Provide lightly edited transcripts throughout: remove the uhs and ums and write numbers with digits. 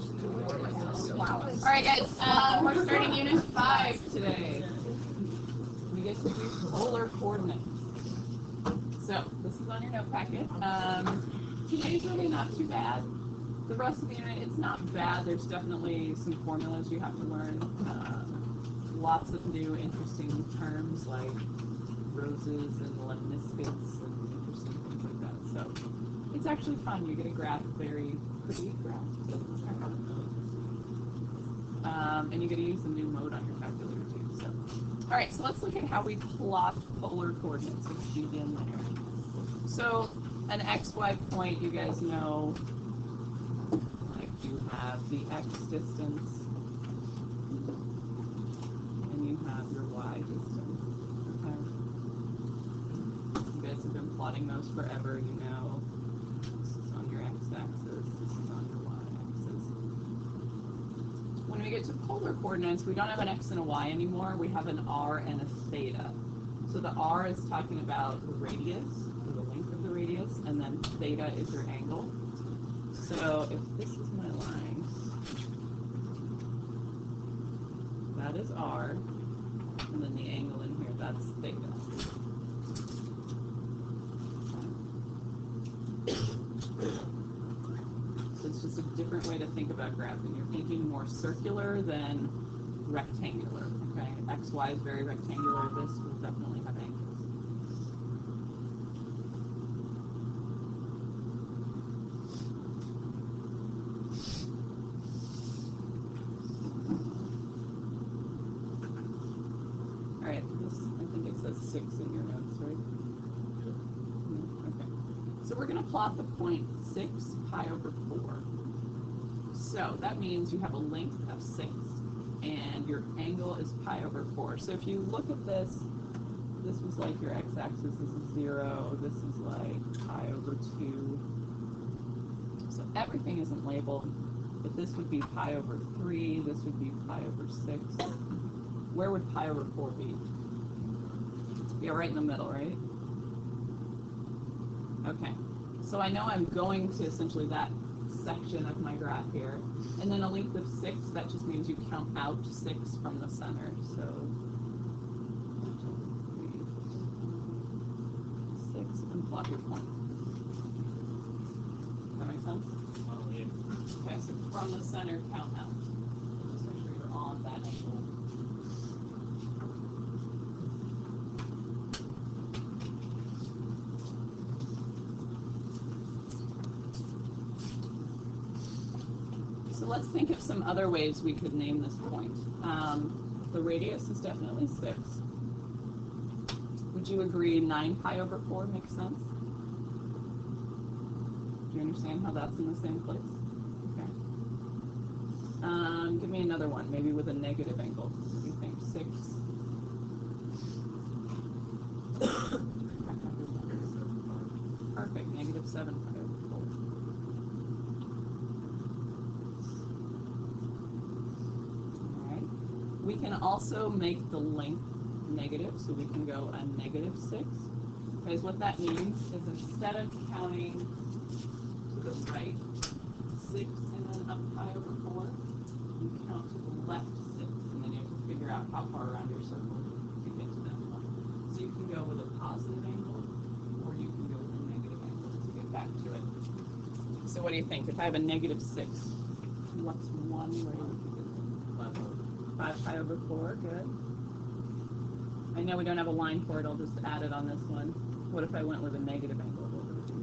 All right, guys, we're starting Unit 5 today. We get to do polar coordinates. So, this is on your note packet. Today's really not too bad. The rest of the unit, it's not bad. There's definitely some formulas you have to learn. Lots of new interesting terms like roses and lemniscates and interesting things like that. So, it's actually fun. You get a graph, very pretty graph. And you get to use the new mode on your calculator too. So, all right, so let's look at how we plot polar coordinates. Let's begin there. So, an XY point, you guys know, like you have the X distance, and you have your Y distance. Okay. You guys have been plotting those forever. You know, this is on your X-axis. This is on your Y-axis. When we get to polar coordinates, we don't have an X and a Y anymore. We have an R and a theta. So the R is talking about the radius, or the length of the radius, and then theta is your angle. So if this is my line, that is R, and then the angle in here, that's theta. So it's just a different way to think about graphing. You're thinking more circular than rectangular. Okay, XY is very rectangular. This will definitely have angles. All right, this, I think it says 6 in your notes, right? Okay. So we're going to plot the point 6 pi over 4. So that means you have a length of 6, and your angle is pi over 4. So if you look at this, this was like your x-axis, this is 0, this is like pi over 2. So everything isn't labeled, but this would be pi over 3, this would be pi over 6. Where would pi over 4 be? Yeah, right in the middle, right? Okay, so I know I'm going to essentially that section of my graph here, and then a length of 6, that just means you count out 6 from the center. So 6 and plot your point. Does that make sense? Okay, so from the center, count out. Just make sure you're on that angle. So let's think of some other ways we could name this point. The radius is definitely 6. Would you agree 9 pi over 4 makes sense? Do you understand how that's in the same place? Okay. Give me another one, maybe with a negative angle. What do you think? 6? Perfect, negative 7 pi over 4. We can also make the length negative, so we can go a negative 6. Because what that means is instead of counting to the right 6 and then up pi over 4, you count to the left 6, and then you have to figure out how far around your circle to get to that point. So you can go with a positive angle, or you can go with a negative angle to get back to it. So what do you think? If I have a negative 6, what's one way we could get there? 5 pi over 4, good. I know we don't have a line for it, I'll just add it on this one. What if I went with a negative angle? What would it be?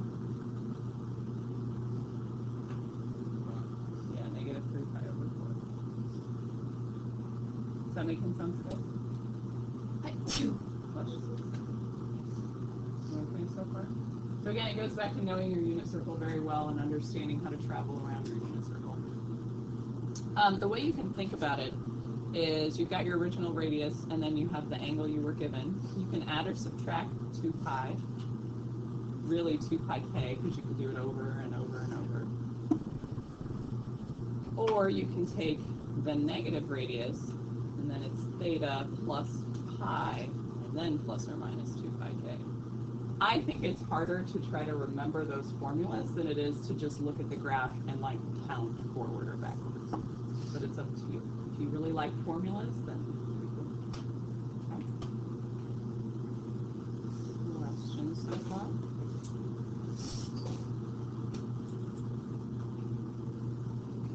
Yeah, negative 3 pi over 4. Is that making sense, guys? Questions? Okay so far? So again, it goes back to knowing your unit circle very well and understanding how to travel around your unit circle. The way you can think about it is you've got your original radius, and then you have the angle you were given. You can add or subtract 2 pi, really 2 pi k, because you can do it over and over and over. Or you can take the negative radius, and then it's theta plus pi, and then plus or minus 2 pi k. I think it's harder to try to remember those formulas than it is to just look at the graph and like count forward or backward. up to you. If you really like formulas, then okay. Questions so far?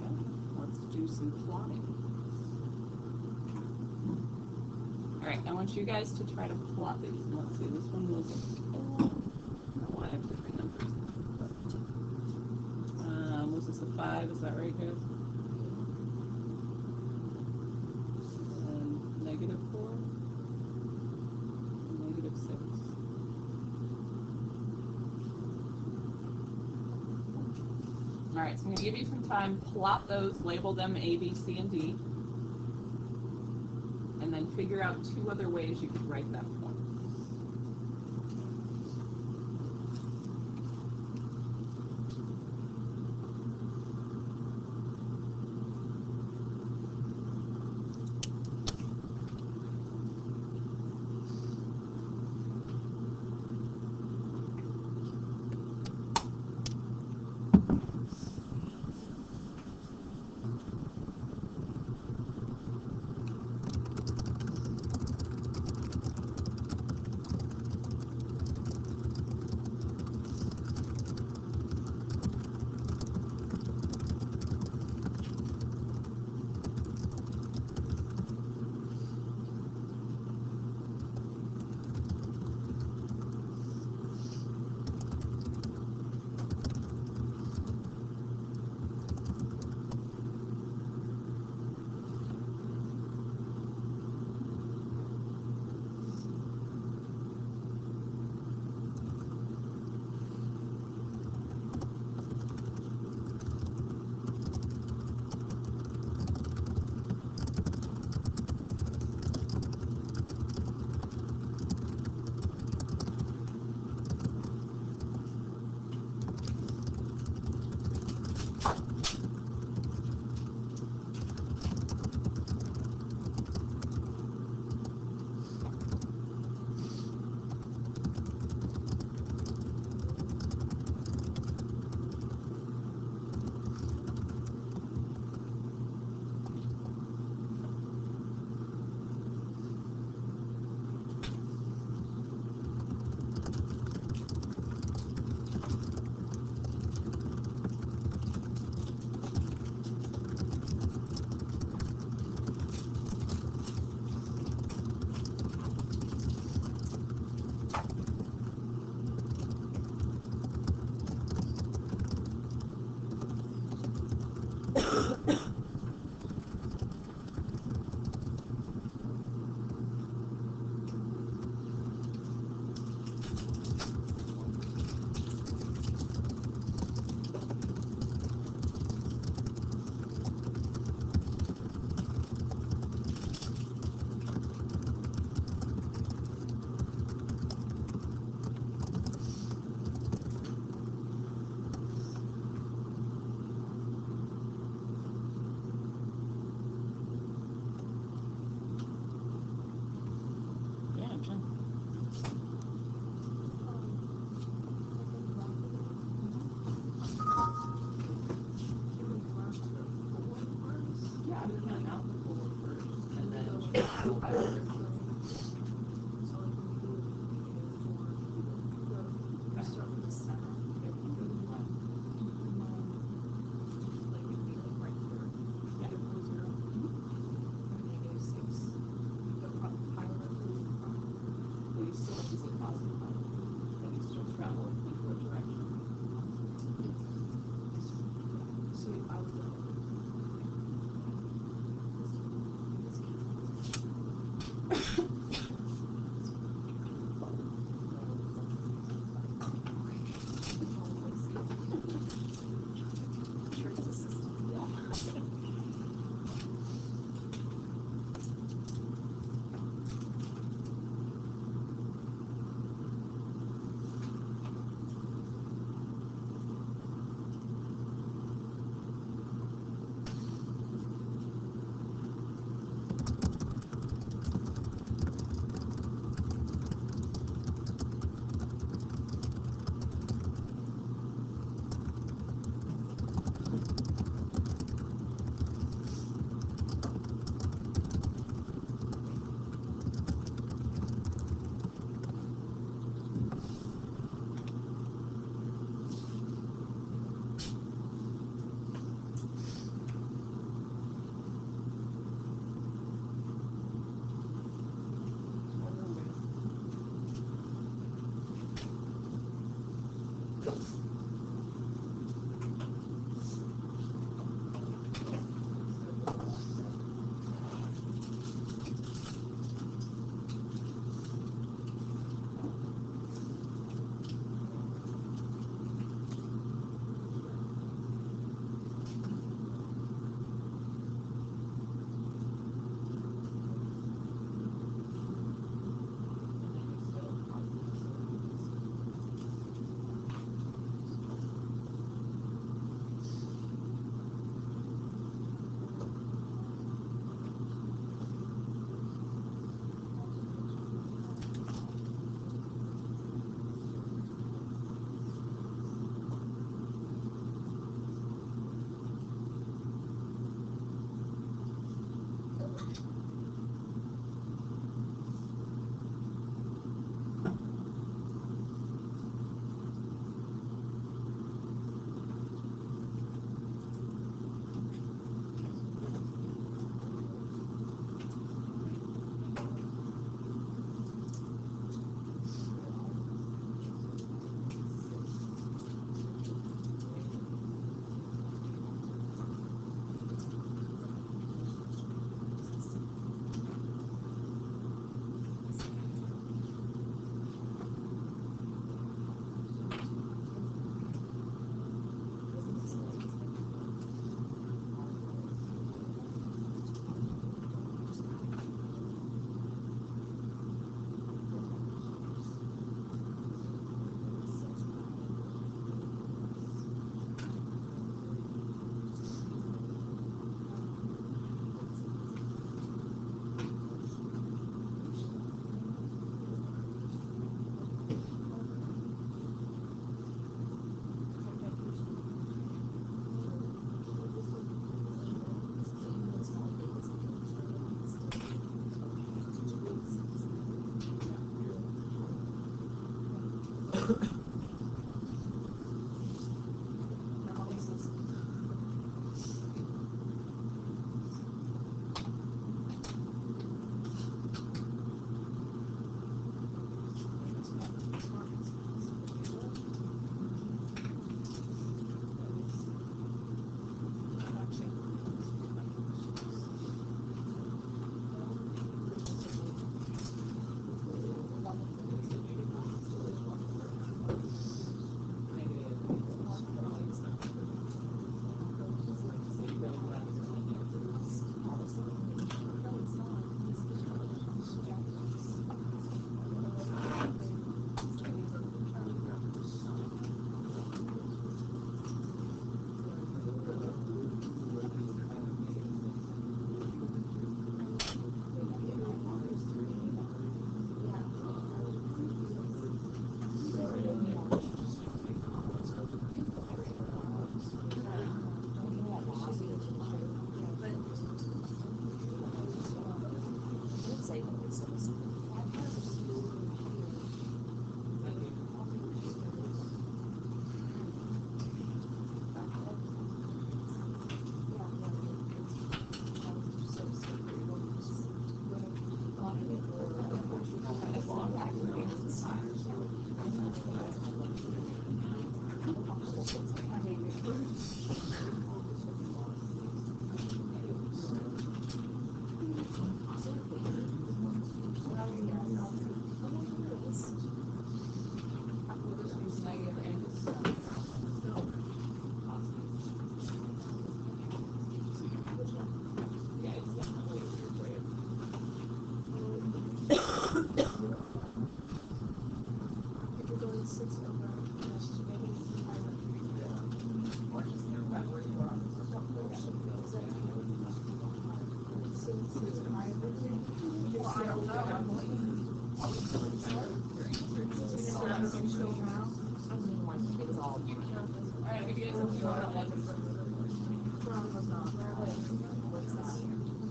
Okay, let's do some plotting. All right, I want you guys to try to plot these. Let's see, this one was a 4. No, I have different numbers. Was this a 5? Is that right, guys? And negative 4, negative 6. All right, so I'm going to give you some time. Plot those, label them A, B, C, and D, and then figure out 2 other ways you could write that form.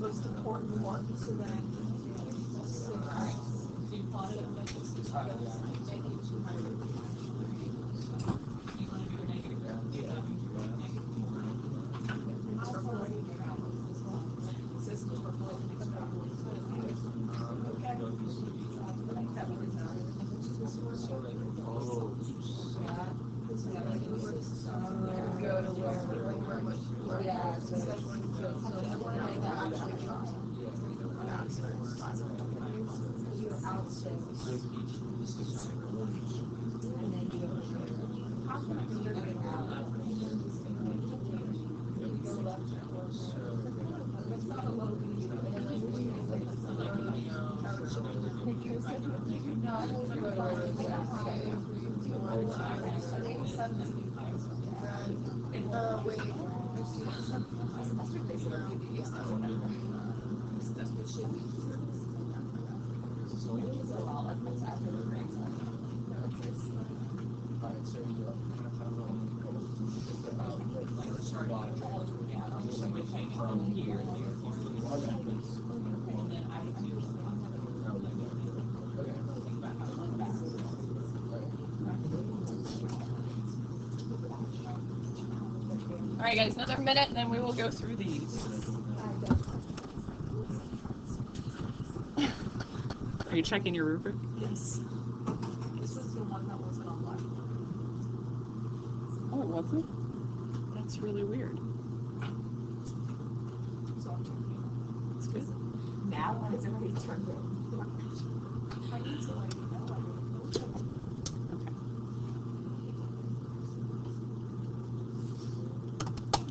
Most important one, so then Do you plot it at like this? You want to do a negative? All right, guys, another minute, and then we will go through these. Are you checking your rubric? yes. This was the one that wasn't on black. Oh, it wasn't? That's really weird. So I'm checking. That's good. Now has everybody turned it? I need to like know.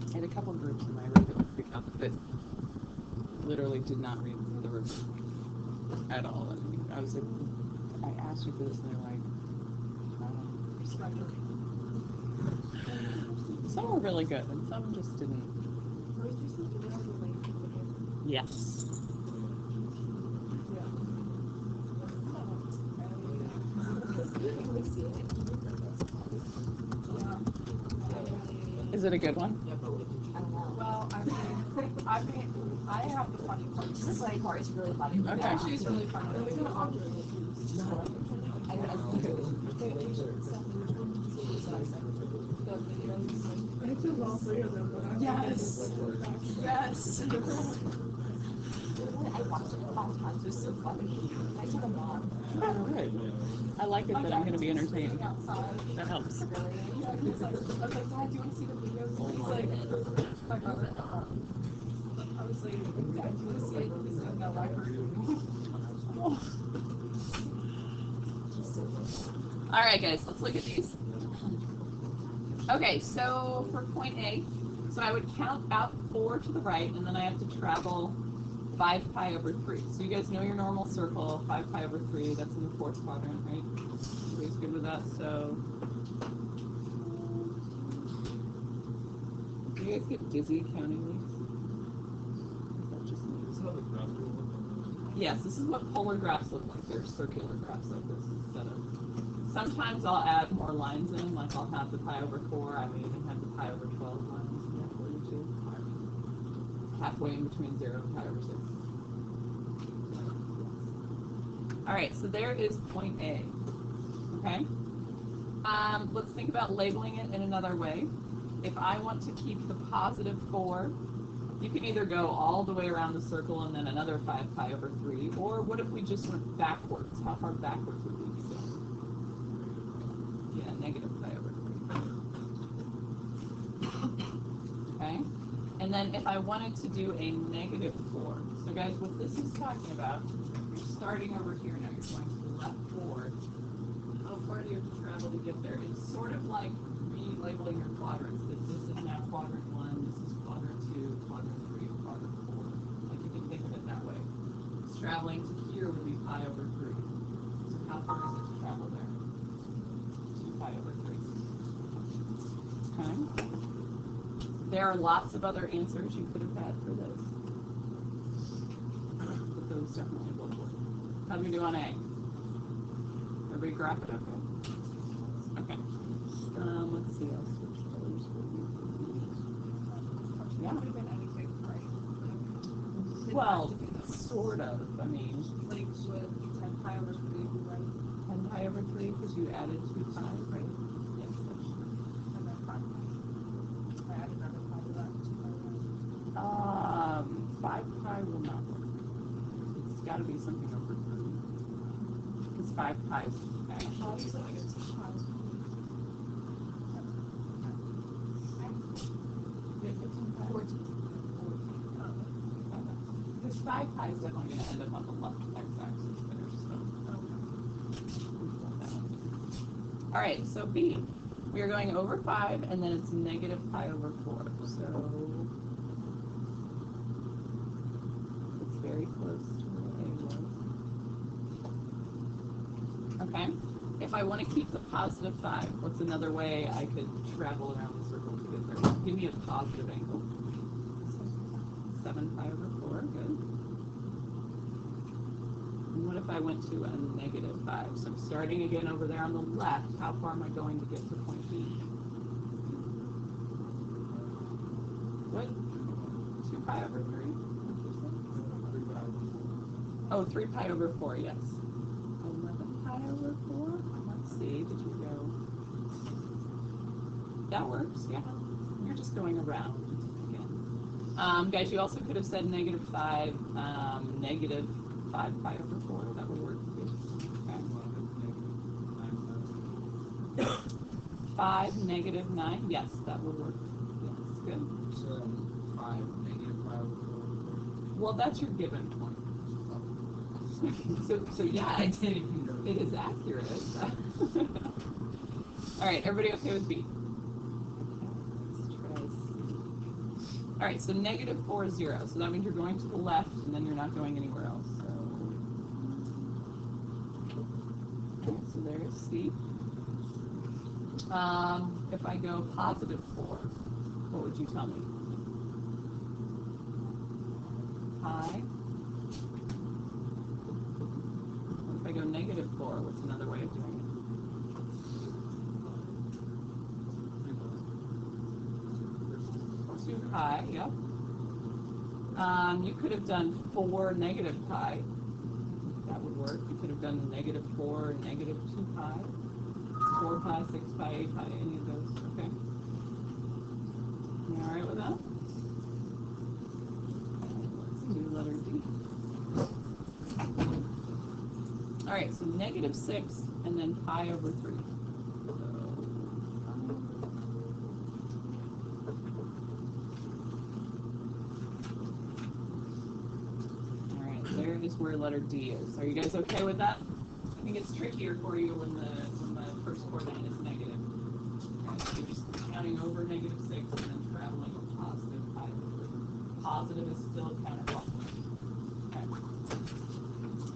I had a couple groups in my rubric that literally did not read the rubric at all. And I was like, I asked you for this, and they're like, some were really good, and some just didn't. Yes. Is it a good one? Well, I have the funny part. The funny part is really funny. Okay. Actually, it's really funny. Yes. Yes. I watched it 5 times. It was so funny. I told a mom. All right. I like it that I'm going to be entertained. That helps. I was like, Dad, do you want to see the video? He's like, my brother. I was like, Dad, do you want to see it? He's like, no, I heard you. All right, guys, let's look at these. Okay, so for point A, so I would count out 4 to the right, and then I have to travel 5 pi over 3. So you guys know your normal circle, 5 pi over 3, that's in the 4th quadrant, right? Everybody's good with that? So, do you guys get dizzy counting these? Is that just me? Yes, this is what polar graphs look like. They're circular graphs like this instead of. Sometimes I'll add more lines in, like I'll have the pi over 4. I may even have the pi over 12 lines in there for you too. Halfway in between 0 and pi over 6. All right, so there is point A. Okay. Let's think about labeling it in another way. If I want to keep the positive 4, you can either go all the way around the circle and then another 5 pi over 3, or what if we just went backwards? How far backwards would we be going? Yeah, negative pi over 3. Okay? And then if I wanted to do a negative 4, so guys, what this is talking about, you're starting over here now, you're going to the left forward. How far do you have to travel to get there? It's sort of like relabeling your quadrants. That this is now quadrant 1, this is quadrant 2, quadrant 3, quadrant 4. Like you can think of it that way. It's traveling to here would be pi over 3. So how far is it to travel there? 2 pi over 3. Okay. There are lots of other answers you could have had for this. But those definitely will work. How do we do on A? Everybody graph it okay? Okay. Let's see else. Which colors would we use? Yeah. It would have been anything, right? Well, sort of. I mean, Like with 10 pi over 3, right? 10 pi over 3 because you added 2 pi, right? Yes, that's true. And then 5 pi. I added another pi to that. 2 pi, right? 5 pi will not work. It's got to be something over 3. Because 5 pi is actually. Obviously, I get 2 pi. Yeah, 15 pi. 14. Because 5 pi is definitely going to end up on the left x-axis there, so. All right, so B. We are going over 5, and then it's negative pi over 4. So it's very close to where A was. Okay. If I want to keep the positive 5, what's another way I could travel around the circle to get there? Give me a positive angle. 7 pi over 4, good. And what if I went to a negative 5? So I'm starting again over there on the left. How far am I going to get to point B? What? 2 pi over 3? Oh, 3 pi over 4, yes. 11 pi over 4? Let's see, did you go? That works, yeah. You're just going around again. Guys, you also could have said negative 5, negative 5 pi over 4. That would work too. Okay. 5, negative 9. Yes, that would work. Yes, good. So 5, negative 5 over 4. Well, that's your given point. So yeah, I didn't even know. it is accurate. All right, everybody okay with B? Let's try C. All right, so negative 4 is 0. So that means you're going to the left, and then you're not going anywhere else. So there's C. If I go positive 4, what would you tell me? Pi. What if I go negative 4? What's another way of doing it? 2 pi, yep. You could have done 4 negative pi. That would work. You could have done negative 4, negative 2 pi. 4 pi, 6 pi, 8 pi, any of those, okay? You alright with that? Let's do letter D. Alright, so negative 6 and then pi over 3. Alright, there is where letter D is. Are you guys okay with that? I think it's trickier for you when the first coordinate is negative. Okay, so you're just counting over negative 6 and then traveling a positive pi over 3. Positive is still counterclockwise. Okay.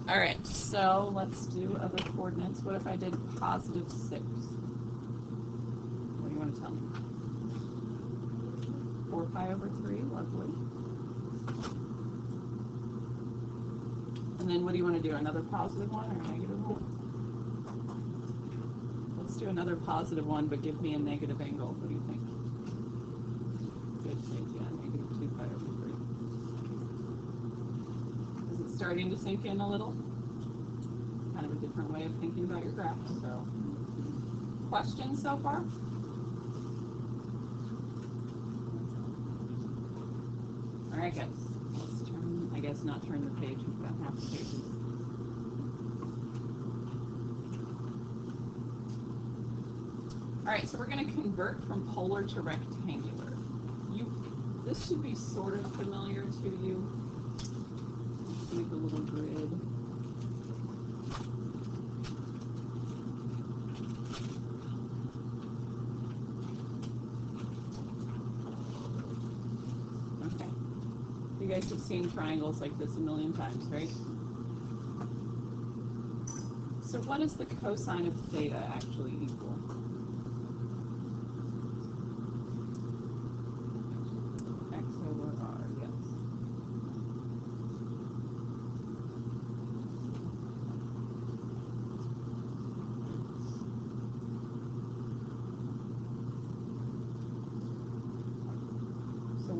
All right, so let's do other coordinates. What if I did positive 6? What do you want to tell me? 4 pi over 3, lovely. And then what do you want to do? Another positive one or a negative one? Let's do another positive one, but give me a negative angle. What do you think? Good, yeah, negative 2 pi over 3. Is it starting to sink in a little? Kind of a different way of thinking about your graph. So, questions so far? All right, guys. Let's turn. I guess not turn the page. We've got half the pages. All right, so we're going to convert from polar to rectangular. This should be sort of familiar to you. See the little grid. Okay. You guys have seen triangles like this a million times, right? So what is the cosine of theta actually equal? X over R, yes.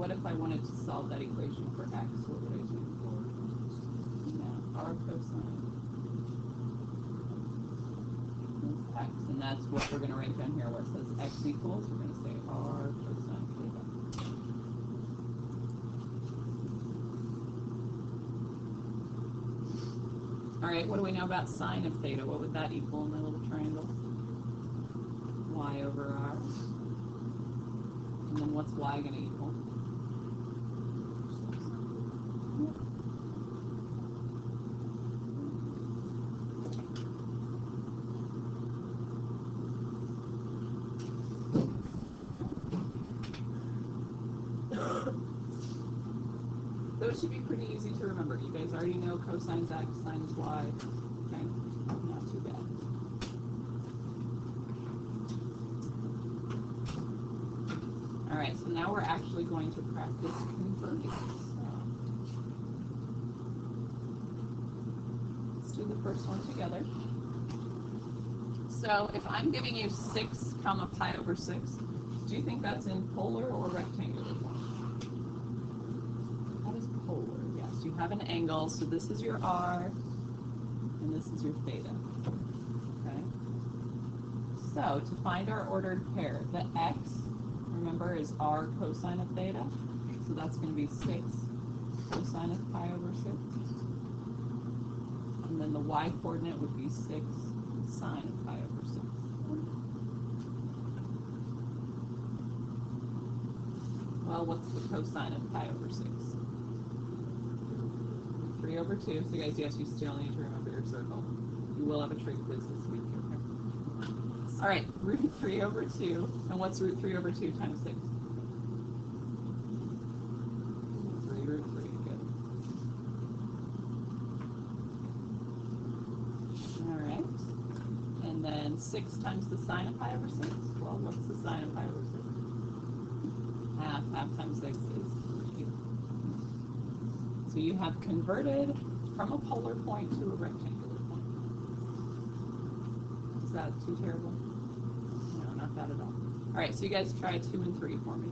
what if I wanted to solve that equation for x? What would I do? Yeah, r cosine is x, and that's what we're going to write down here where it says x equals. We're going to say r cosine theta. All right, what do we know about sine of theta? What would that equal in my little triangle? Y over r. And then what's y going to equal? Those should be pretty easy to remember. You guys already know cosine's x, sine's y. Okay, not too bad. All right, so now we're actually going to practice converting. Let's do the first one together. So if I'm giving you 6 comma pi over 6, do you think that's in polar or rectangular form? That is polar, yes. You have an angle, so this is your r, and this is your theta. Okay? So to find our ordered pair, the x, remember, is r cosine of theta. So that's going to be 6 cosine of pi over 6. And then the y coordinate would be 6 sine of pi over 6. Well, what's the cosine of pi over 6? 3 over 2. So guys, yes, you still need to remember your circle. You will have a trig quiz this week. Okay? All right, root 3 over 2. And what's root 3 over 2 times 6? 3 root 3. Good. All right. And then 6 times the sine of pi over 6. Well, what's the sine of pi over 6? Half. Half times 6 is 3. So you have converted from a polar point to a rectangular point. Is that too terrible? No, not that at all. All right, so you guys try 2 and 3 for me.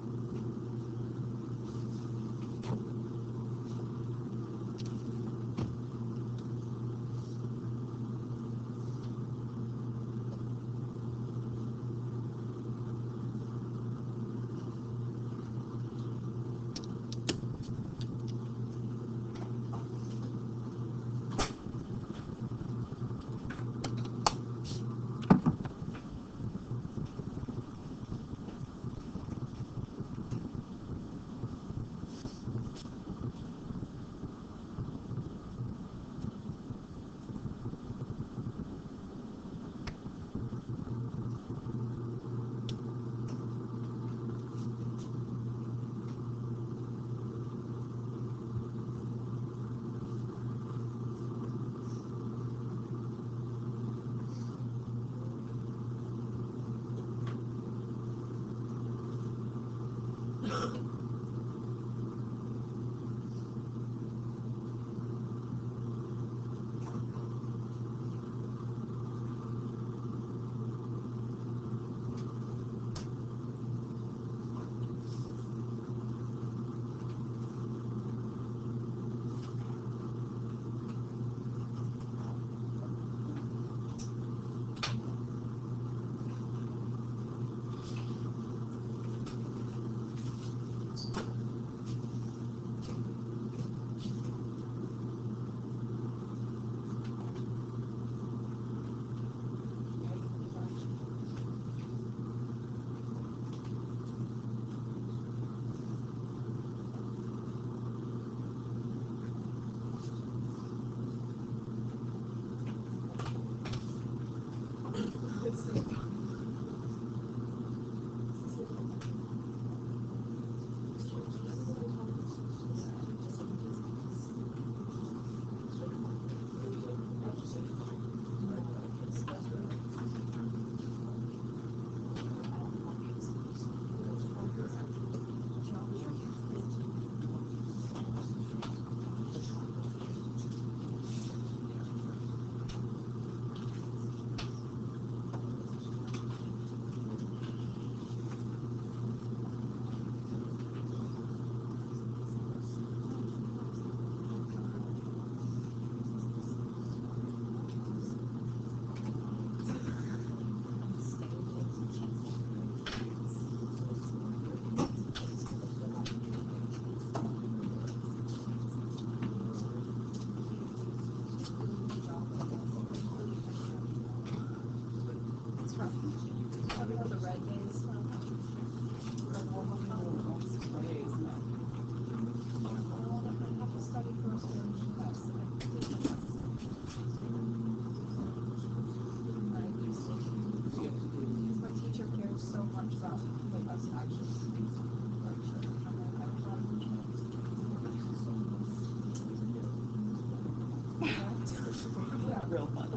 got real fun.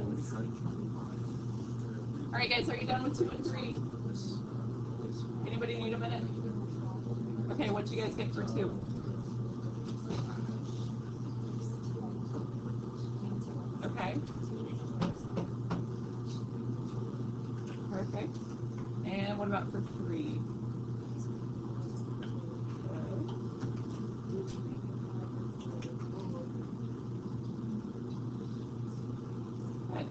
All right, guys, are you done with 2 and 3? Anybody need a minute? Okay, what'd you guys get for 2? Okay. Perfect. And what about for 3?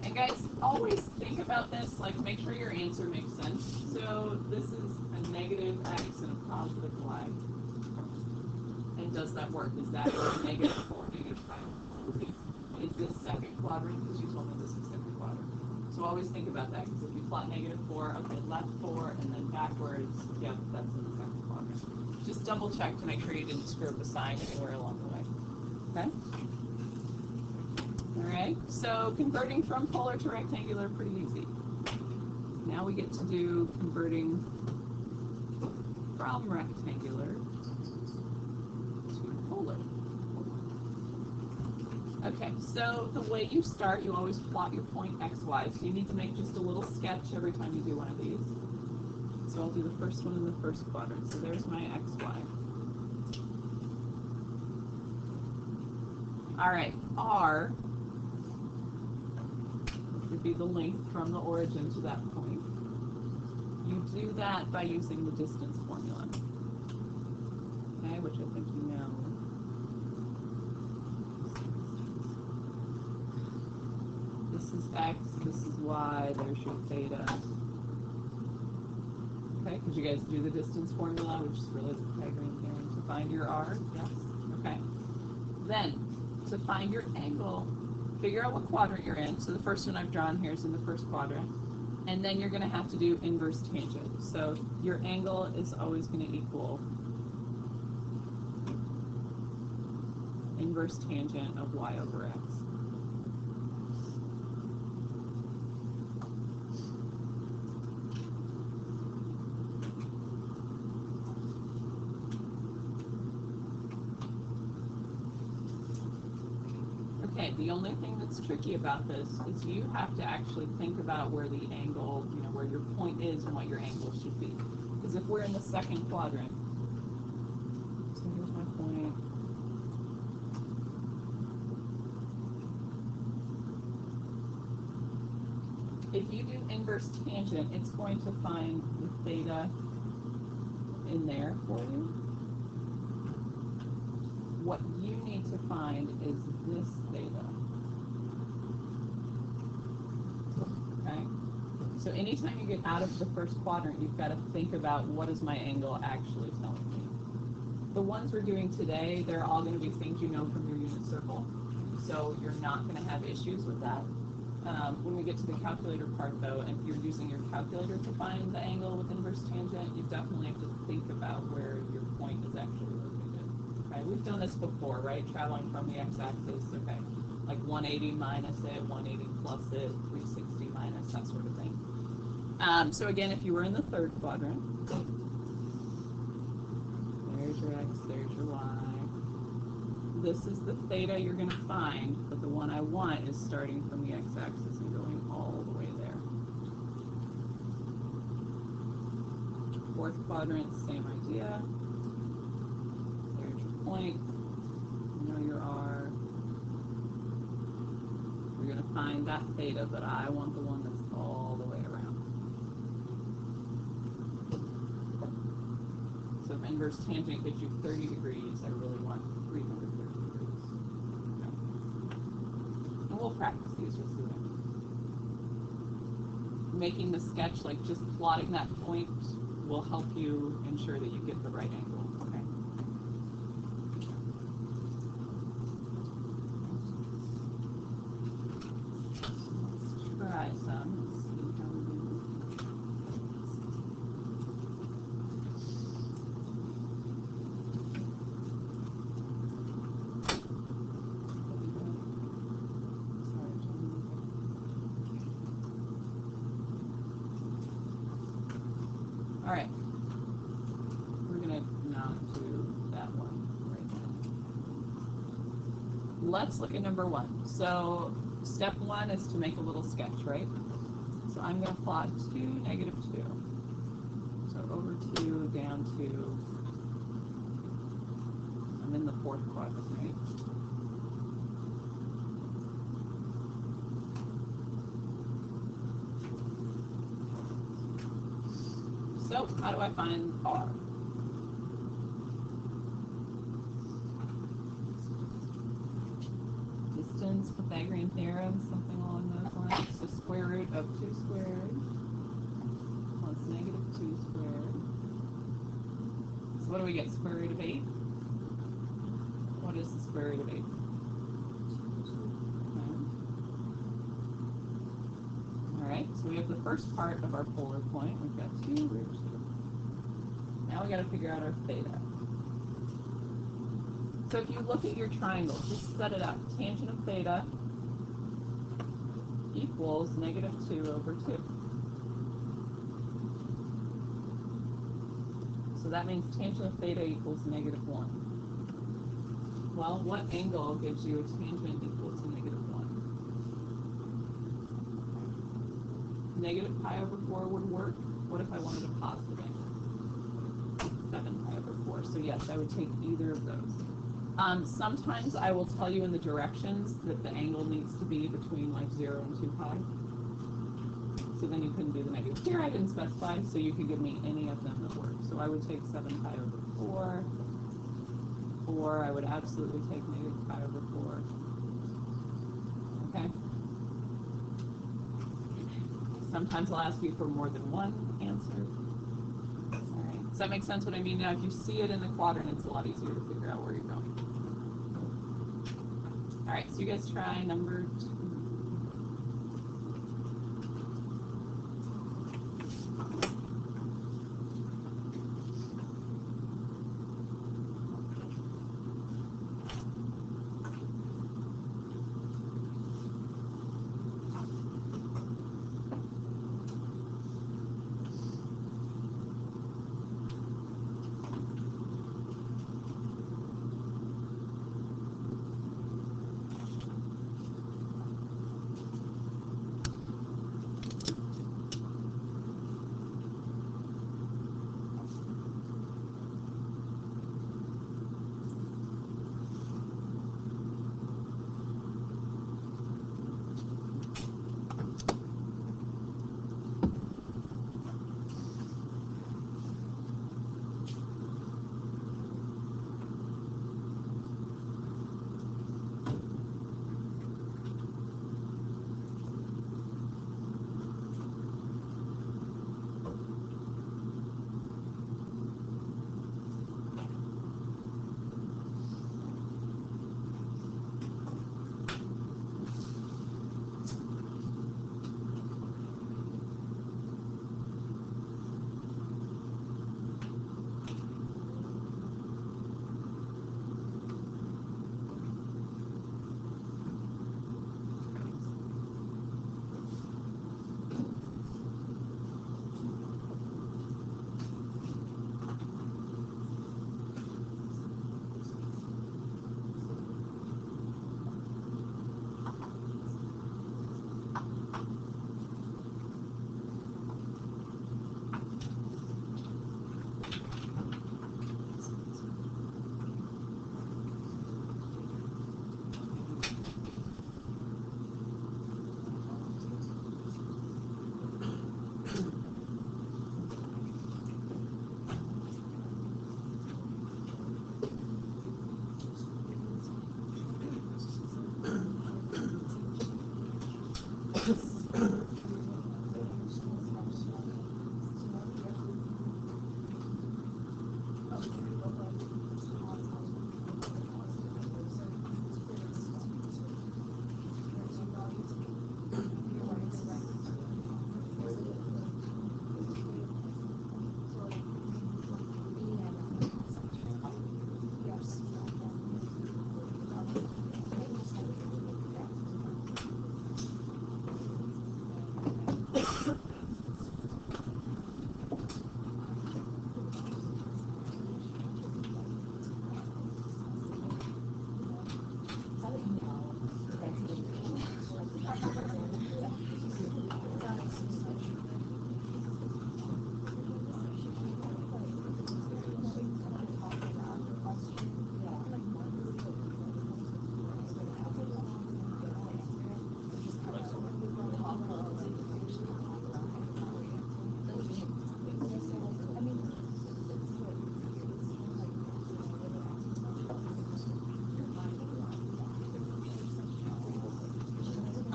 And guys, always think about this, like make sure your answer makes sense. So this is a negative x and a positive y. And does that work? Is that negative 4, negative 5? Is this second quadrant? Because you told me this was second quadrant. So always think about that, because if you plot negative 4, okay, left 4, and then backwards, yep, that's in the second quadrant. Just double check to make sure you didn't screw up a sign anywhere along the way. Okay? Alright, so converting from polar to rectangular, pretty easy. Now we get to do converting from rectangular to polar. Okay, so the way you start, you always plot your point xy. So you need to make just a little sketch every time you do one of these. So I'll do the first one in the first quadrant. So there's my xy. Alright, r would be the length from the origin to that point. You do that by using the distance formula. Okay, which I think you know. This is x, this is y, there's your theta. Okay, could you guys do the distance formula, which is really the Pythagorean theorem, to find your r? Yes? Okay. Then, to find your angle, figure out what quadrant you're in. So the first one I've drawn here is in the first quadrant. And then you're going to have to do inverse tangent. So your angle is always going to equal inverse tangent of y over x. Okay, the only thing that's tricky about this is you have to actually think about where the angle, where your point is and what your angle should be. Because if we're in the second quadrant, so here's my point. If you do inverse tangent, it's going to find the theta in there for you. What you need to find is this theta. Okay? So anytime you get out of the first quadrant, you've got to think about what is my angle actually telling me. The ones we're doing today, they're all going to be things you know from your unit circle. So you're not going to have issues with that. When we get to the calculator part, though, if you're using your calculator to find the angle with inverse tangent, you definitely have to think about where your point is actually located. Okay, we've done this before, right? Traveling from the x-axis, okay, like 180 minus it, 180 plus it, 360 minus, that sort of thing. So again, if you were in the third quadrant, there's your x, there's your y. This is the theta you're going to find, but the one I want is starting from the x-axis and going all the way there. Fourth quadrant, same idea. There's your point. You know your r. You're going to find that theta, but I want the one that's all the way around. So if inverse tangent gives you 30 degrees, I really want 330 degrees. Okay. And we'll practice these with you. Making the sketch, like just plotting that point, will help you ensure that you get the right angle. Okay. Let's try some. Let's see how we do. All right, we're going to not do that one right now. Let's look at number 1. So step one is to make a little sketch, right? So I'm going to plot 2, -2. So over 2, down 2. I'm in the 4th quadrant, right? So how do I find R? Distance, Pythagorean theorem, something along those lines. So square root of 2 squared plus -2 squared. So what do we get? Square root of 8? What is the square root of 8? Alright, so we have the first part of our polar point. We've got 2 root 2. Now we got to figure out our theta. So if you look at your triangle, just set it up. Tangent of theta equals -2 over 2. So that means tangent of theta equals -1. Well, what angle gives you a tangent equal to -1? -pi/4 would work. What if I wanted a positive angle? 7pi/4. So yes, I would take either of those. Sometimes I will tell you in the directions that the angle needs to be between like 0 and 2 pi. So then you couldn't do the negative. Here I didn't specify, so you could give me any of them that work. So I would take 7pi/4. Or I would absolutely take -pi/4. Okay? Sometimes I'll ask you for more than one answer. Alright. Does that make sense what I mean? Now if you see it in the quadrant, it's a lot easier to figure out where you're going. Alright, so you guys try number 2.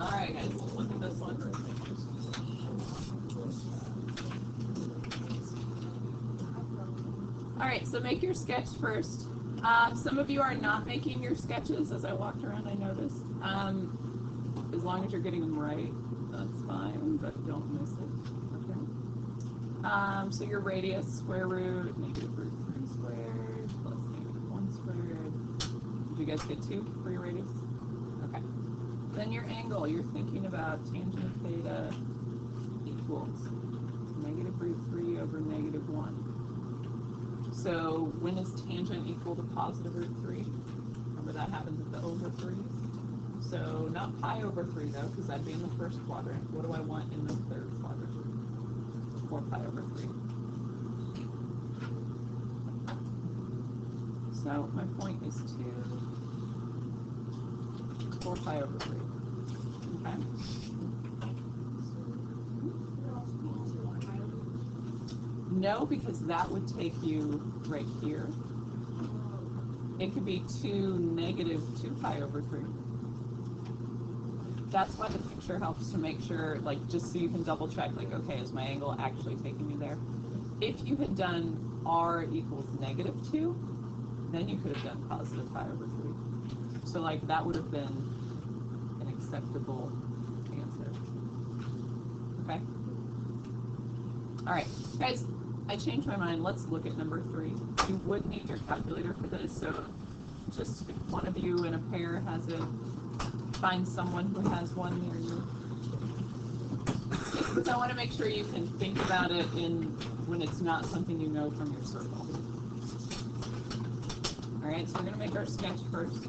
Alright guys, let's look at this one. Alright, so make your sketch first. Some of you are not making your sketches as I walked around, I noticed. As long as you're getting them right, that's fine, but don't miss it. Okay. So your radius, square root, negative root 3 squared, plus negative 1 squared. Did you guys get 2 for your radius? Okay. Then your angle, you're thinking about tangent of theta equals negative root 3 over negative 1. So when is tangent equal to positive root 3? Remember that happens at the over 3. So not pi over 3 though, because that'd be in the first quadrant. What do I want in the third quadrant? 4 pi over 3. So my point is 2, 4 pi over 3. Okay? No, because that would take you right here. It could be 2 negative 2 pi over 3. That's why the picture helps to make sure, like, just so you can double check, like, okay, is my angle actually taking me there? If you had done r equals negative 2, then you could have done positive pi over 3. So, like, that would have been an acceptable answer. Okay? All right, guys, I changed my mind. Let's look at number 3. You would need your calculator for this, so just if one of you in a pair has it, find someone who has one near you. Because I want to make sure you can think about it when it's not something you know from your circle. All right, so we're going to make our sketch first.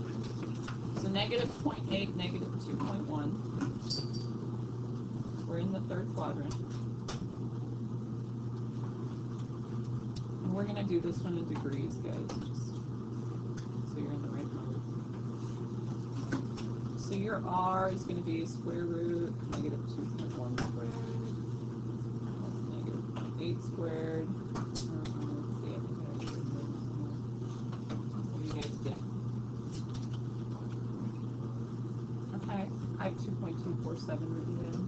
So negative 0.8, negative 2.1. We're in the third quadrant. And we're going to do this one in degrees, guys, just so you're in the right mode. So your r is going to be square root negative 2.1 squared plus negative 0.8 squared. Let's see, I think what do you guys get? Okay, I have 2.247 written down.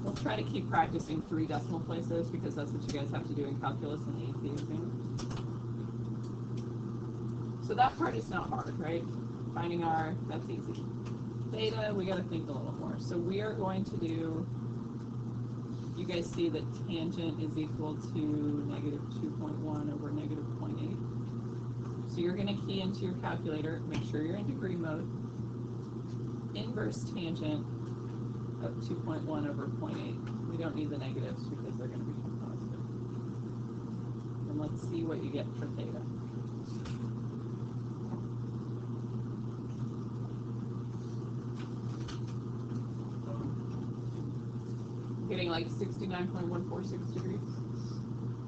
We'll try to keep practicing 3 decimal places because that's what you guys have to do in calculus and the AP exam. So that part is not hard, right? Finding r, that's easy. Theta, we got to think a little more. So we are going to do, you guys see that tangent is equal to negative 2.1 over negative 0.8. So you're going to key into your calculator, make sure you're in degree mode. Inverse tangent of 2.1 over 0.8. We don't need the negatives because they're going to become positive. And let's see what you get for theta. Getting like 69.146 degrees.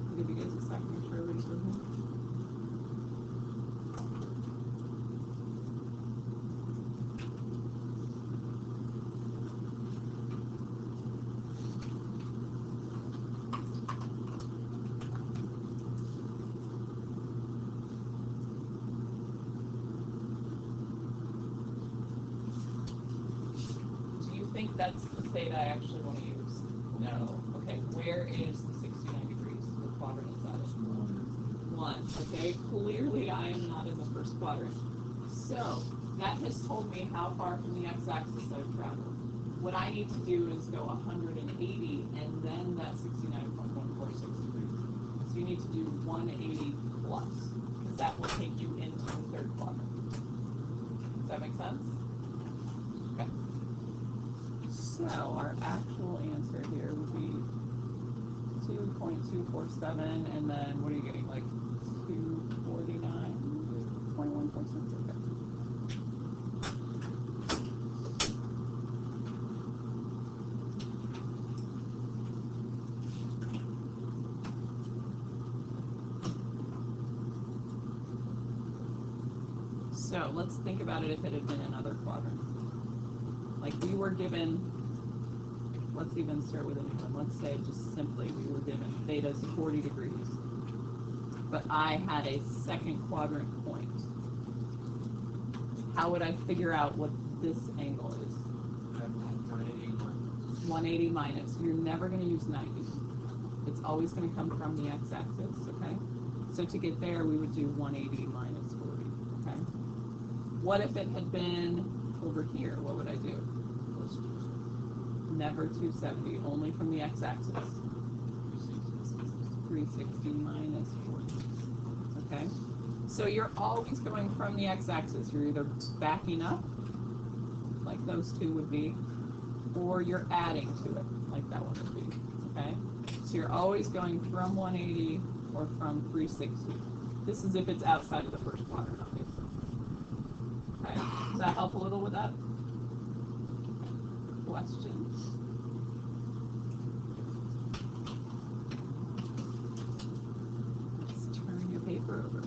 I'll give you guys a second, make sure everybody's with me. Do you think that's the theta I actually want to use? No. Okay, where is the 69 degrees? What quadrant is that in? 1. Okay, clearly I am not in the first quadrant. So, that has told me how far from the x-axis I've traveled. What I need to do is go 180 and then that 69.146 degrees. So you need to do 180 plus, because that will take you into the third quadrant. Does that make sense? Okay. So our actual answer here would be 2.247, and then what are you getting, like 249? 21.6, okay. So let's think about it if it had been another quadrant. Like we were given, let's even start with a new one. Let's say just simply we were given theta is 40 degrees. But I had a second quadrant point. How would I figure out what this angle is? 180 minus. You're never going to use 90. It's always going to come from the x-axis, okay? So to get there, we would do 180 minus 40, okay? What if it had been over here? What would I do? Never 270, only from the x-axis. 360 minus 40, okay? So you're always going from the x-axis. You're either backing up, like those two would be, or you're adding to it, like that one would be, okay? So you're always going from 180 or from 360. This is if it's outside of the first quadrant, obviously. Okay, does that help a little with that? Questions? Let's turn your paper over.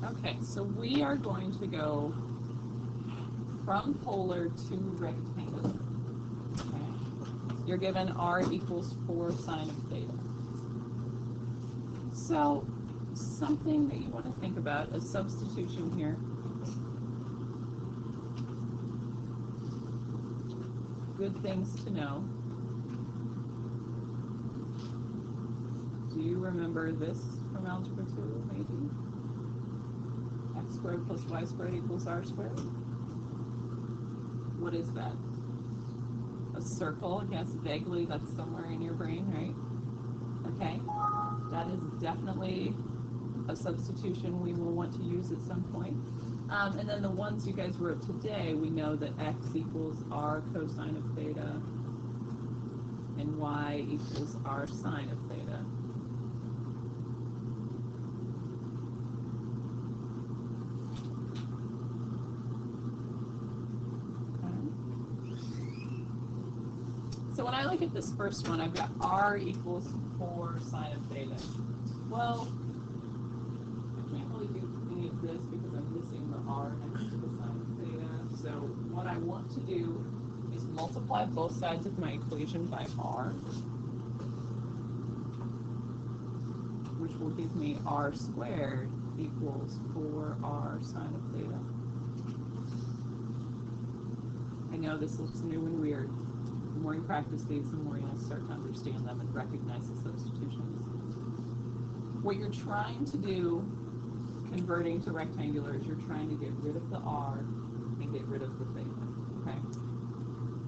Okay, so we are going to go from polar to rectangular. Okay. You're given r equals 4 sine of theta. So something that you want to think about, a substitution here. Good things to know. Do you remember this from Algebra 2, maybe? X squared plus y squared equals r squared? What is that? A circle, I guess vaguely that's somewhere in your brain, right? Okay, that is definitely a substitution we will want to use at some point. And then the ones you guys wrote today, we know that x equals r cosine of theta and y equals r sine of theta. So when I look at this first one, I've got r equals 4 sine of theta. Well, I can't really do any of this because I'm missing the r next to the sine of theta. So what I want to do is multiply both sides of my equation by r, which will give me r squared equals 4r sine of theta. I know this looks new and weird. The more you practice these, the more you'll start to understand them and recognize the substitutions. What you're trying to do, converting to rectangular, is you're trying to get rid of the r and get rid of the theta, okay?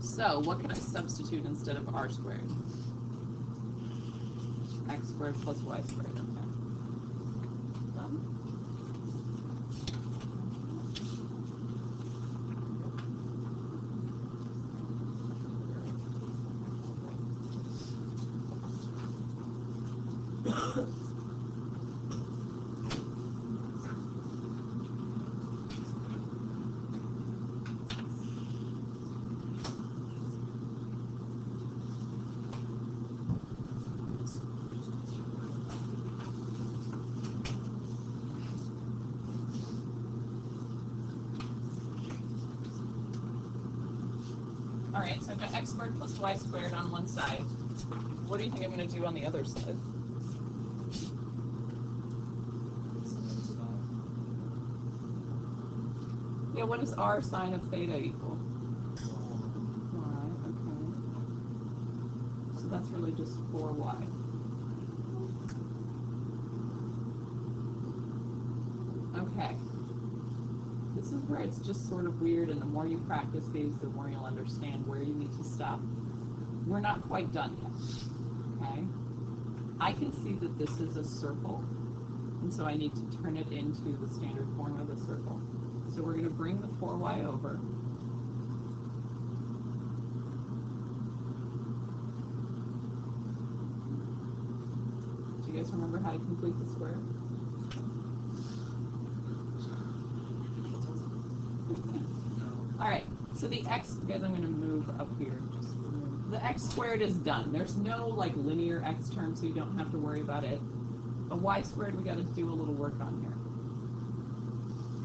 So what can I substitute instead of r squared? X squared plus y squared, okay. Done? All right, so I've got x squared plus y squared on one side. What do you think I'm going to do on the other side? Yeah, what does r sine of theta equal? Y, okay. So that's really just 4y. Okay. This is where it's just sort of weird, and the more you practice these, the more you'll understand where you need to stop. We're not quite done yet, okay? I can see that this is a circle, and so I need to turn it into the standard form of a circle. So we're going to bring the 4y over. Do you guys remember how to complete the square? All right, so the x, guys, I'm going to move up here. The x squared is done. There's no like linear x term, so you don't have to worry about it. A y squared, we got to do a little work on here.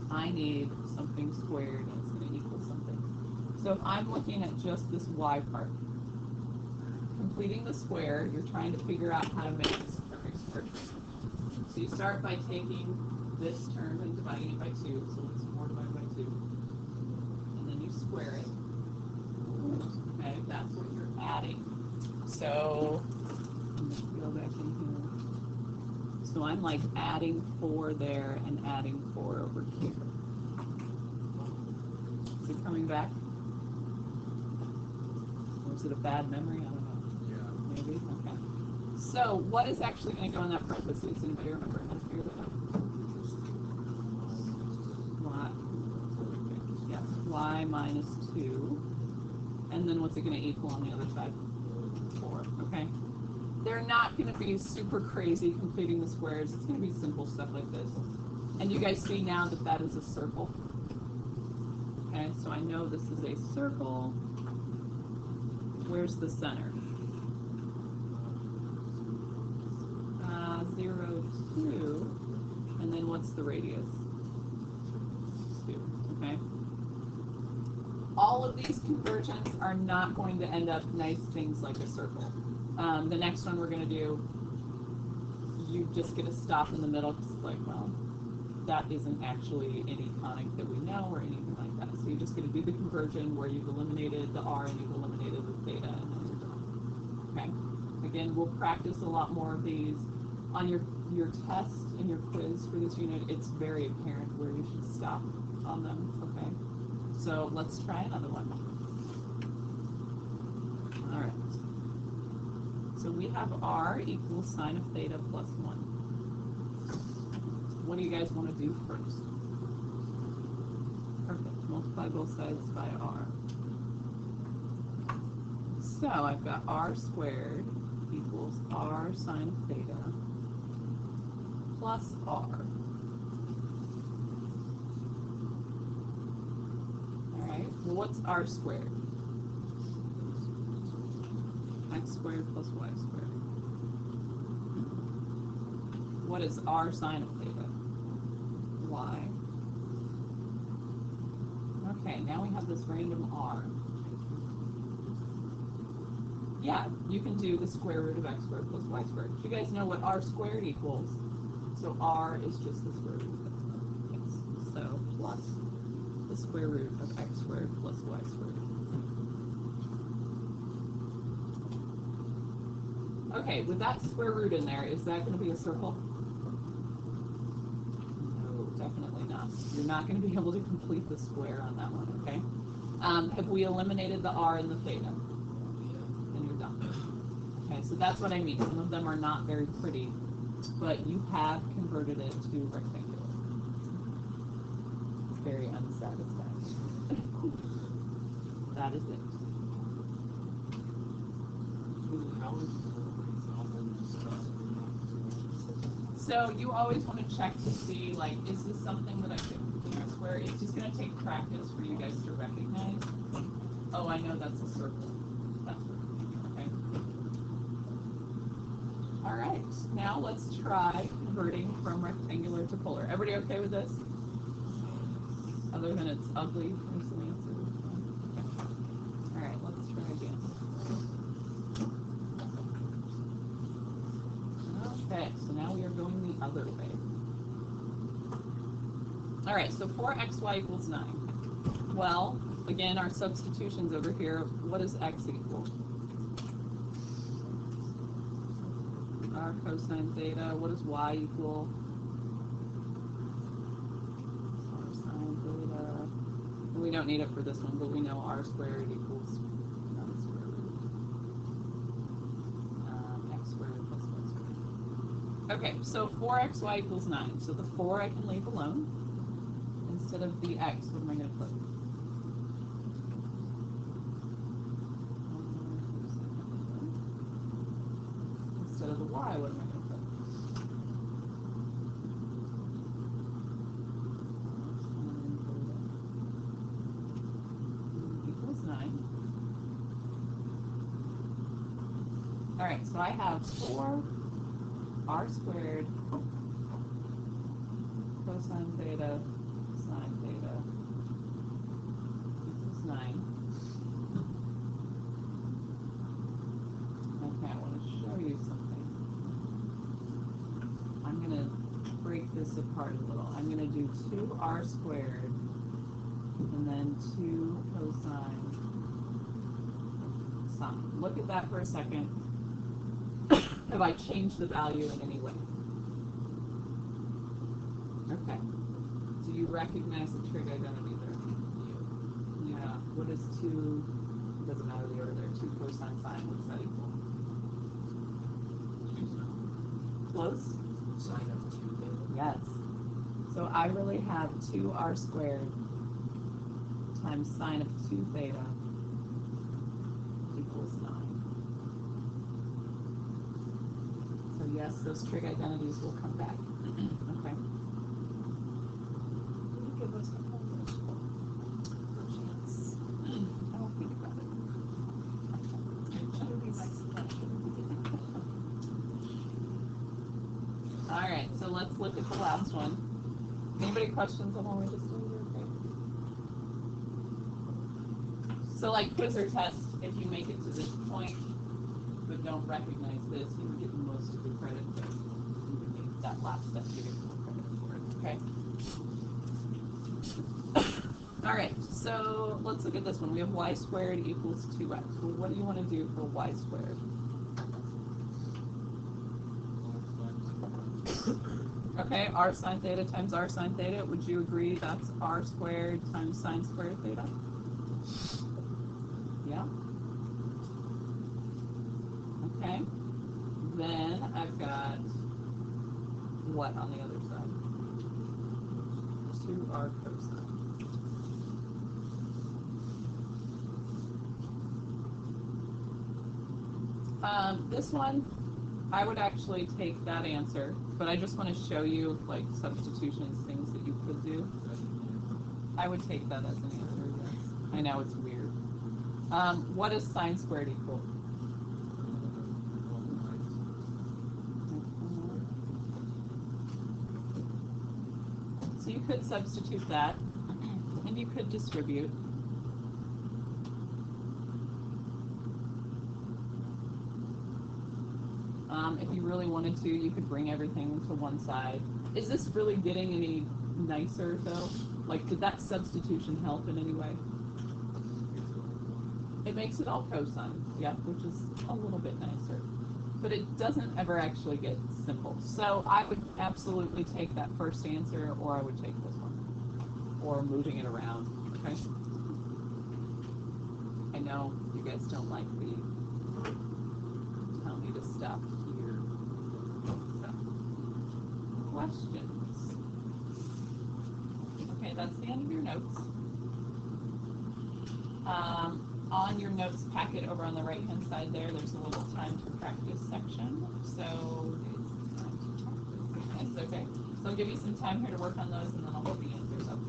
I need something squared, and it's going to equal something. So if I'm looking at just this y part, completing the square, you're trying to figure out how to make this perfect square. So you start by taking this term and dividing it by 2, so it's 4 divided by 2. And then you square it. Okay, that's what you're adding. So, go back in here. So I'm like adding 4 there and adding 4 over here. Is it coming back? Or is it a bad memory? I don't know. Yeah. Maybe? Okay. So what is actually going to go in that parentheses? Anybody remember how to figure that out? Y. Yeah. Y minus 2. And then what's it going to equal on the other side? 4. Okay. They're not going to be super crazy completing the squares. It's going to be simple stuff like this. And you guys see now that that is a circle. Okay, so I know this is a circle. Where's the center? 0, 2. And then what's the radius? 2. Okay. All of these conversions are not going to end up nice things like a circle. The next one we're going to do, you just get to stop in the middle because it's like, well, that isn't actually any conic that we know or anything like that. So you're just going to do the conversion where you've eliminated the r and you've eliminated the theta, and then you're done. Okay. Again, we'll practice a lot more of these on your test and your quiz for this unit. It's very apparent where you should stop on them. Okay. So let's try another one. All right. So we have r equals sine of theta plus 1. What do you guys want to do first? Perfect. Multiply both sides by r. So I've got r squared equals r sine of theta plus r. All right. Well, what's r squared? X squared plus y squared. What is r sine of theta? Y. Okay, now we have this random r. Yeah, you can do the square root of x squared plus y squared. You guys know what r squared equals. So r is just the square root of x. Yes. So plus the square root of x squared plus y squared. Okay, with that square root in there, is that going to be a circle? No, definitely not. You're not going to be able to complete the square on that one, okay? Have we eliminated the r and the theta? Then you're done. Okay, so that's what I mean. Some of them are not very pretty, but you have converted it to rectangular. Very unsatisfying. That is it. How is So you always want to check to see, like, is this something that I could square? It's just going to take practice for you guys to recognize. Oh, I know that's a circle. That's okay. All right. Now let's try converting from rectangular to polar. Everybody okay with this? Other than it's ugly, there's some answers. Okay. All right. Let's try again. Okay, so now we are going the other way. All right, so 4xy equals 9. Well, again, our substitutions over here, what does x equal? R cosine theta. What does y equal? R sine theta. We don't need it for this one, but we know r squared equals square root x squared plus y squared. Okay, so 4xy equals 9. So the 4 I can leave alone. Instead of the x, what am I going to put? Instead of the y, what am I going to put? Equals 9. All right, so I have 4 r squared cosine theta sine theta equals 9. this apart a little. I'm gonna do 2r squared and then 2 cosine sine. Look at that for a second. Have I changed the value in any way? Okay. Do you recognize the trig identity there? Yeah. What is 2? Doesn't matter the order there. 2 cosine sine. What does that equal? Close? Sine of 2 theta. Yes. So I really have 2r squared times sine of 2 theta equals 9. So yes, those trig identities will come back. Okay. You give us a whole list for chance. I will think about it. That would be my suggestion. All right, so let's look at the last one. Anybody questions on what we just did? Okay. So like quiz or test, if you make it to this point but don't recognize this, you would get most of the credit, but you would need that last step to get full credit for it, okay? All right, so let's look at this one. We have y squared equals 2x. Well, what do you want to do for y squared? Okay, r sine theta times r sine theta. Would you agree that's r squared times sine squared theta? Yeah? Okay. Then I've got what on the other side? 2r cosine. This one, I would actually take that answer, but I just want to show you like substitutions, things that you could do. I would take that as an answer, yes. I know it's weird. What is sine squared equal? So you could substitute that, and you could distribute. If you really wanted to, you could bring everything to one side. Is this really getting any nicer, though? Like, did that substitution help in any way? It makes it all cosine, yeah, which is a little bit nicer. But it doesn't ever actually get simple. So I would absolutely take that first answer, or I would take this one. Or moving it around, okay? I know you guys don't like the tell me to stop here. So, questions? Okay, that's the end of your notes. On your notes packet over on the right-hand side there, there's a little time to practice section. So it's time to practice. Yes, okay. So I'll give you some time here to work on those, and then I'll put the answers up.